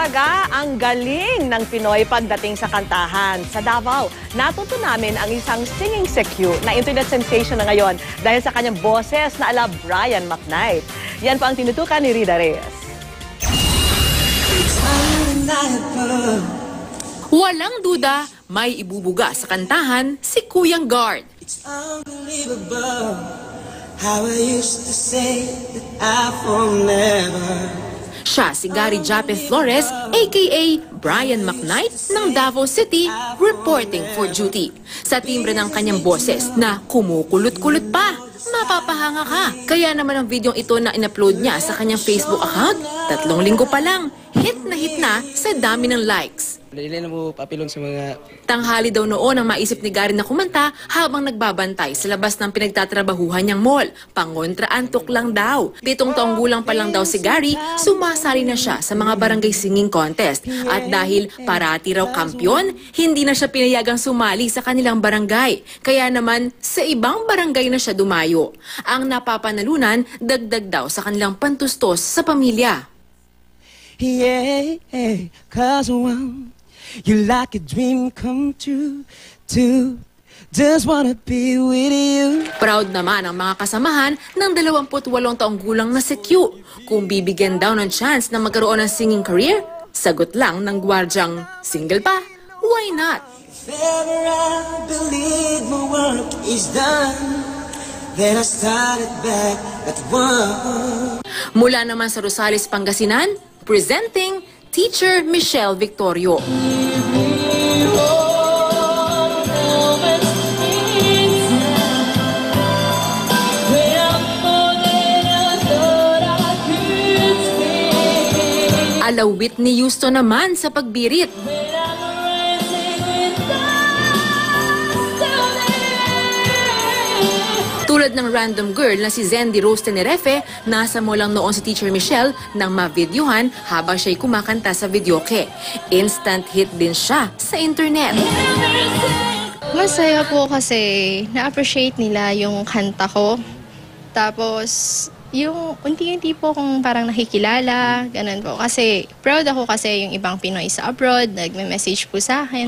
talaga ang galing ng Pinoy pagdating sa kantahan. Sa Davao, natuto namin ang isang singing secure na internet sensation na ngayon dahil sa kanyang boses na ala Brian McKnight. Yan po ang tinutukan ni Rida Reyes. Walang duda, may ibubuga sa kantahan si Kuyang Guard. It's unbelievable how I used to say that I will never. Siya si Gary Jape Flores, aka Brian McKnight ng Davao City, reporting for duty. Sa timbre ng kanyang boses na kumukulot-kulot pa, mapapahanga ka. Kaya naman ang videong ito na in-upload niya sa kanyang Facebook account, 3 linggo pa lang, hit na sa dami ng likes. Dili na mo papilong sa mga... Tanghali daw noon ang maisip ni Gary na kumanta habang nagbabantay sa labas ng pinagtatrabahuhan niyang mall. Pangontra antok lang daw. 7 taong gulang pa lang daw si Gary, sumasali na siya sa mga barangay singing contest. At dahil parati raw kampyon, hindi na siya pinayagang sumali sa kanilang barangay. Kaya naman, sa ibang barangay na siya dumayo. Ang napapanalunan, dagdag daw sa kanilang pantustos sa pamilya. Yeah, cause you're like a dream come true, too. Just wanna be with you. Proud naman ang mga kasamahan ng 28 taong gulang na si Q. Kung bibigyan daw ng chance na magkaroon ng singing career, sagot lang ng gwardyang single pa, why not? If ever I believe my work is done, then I started back at one. Mula naman sa Rosales, Pangasinan, presenting Teacher Michelle Victorio. Alawit ni Houston naman sa pagbirit. Tulad ng random girl na si Zendy Rose Tenerefe, nasa mo lang noon si Teacher Michelle nang ma-videohan habang siya'y kumakanta sa videoke. Instant hit din siya sa internet. Masaya po kasi na-appreciate nila yung kanta ko. Tapos, yung unti-unti po kung parang nakikilala, ganun po. Kasi proud ako kasi yung ibang Pinoy sa abroad, nagme-message po sa akin.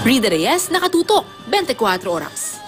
Rida Reyes, Nakatutok, 24 Oras.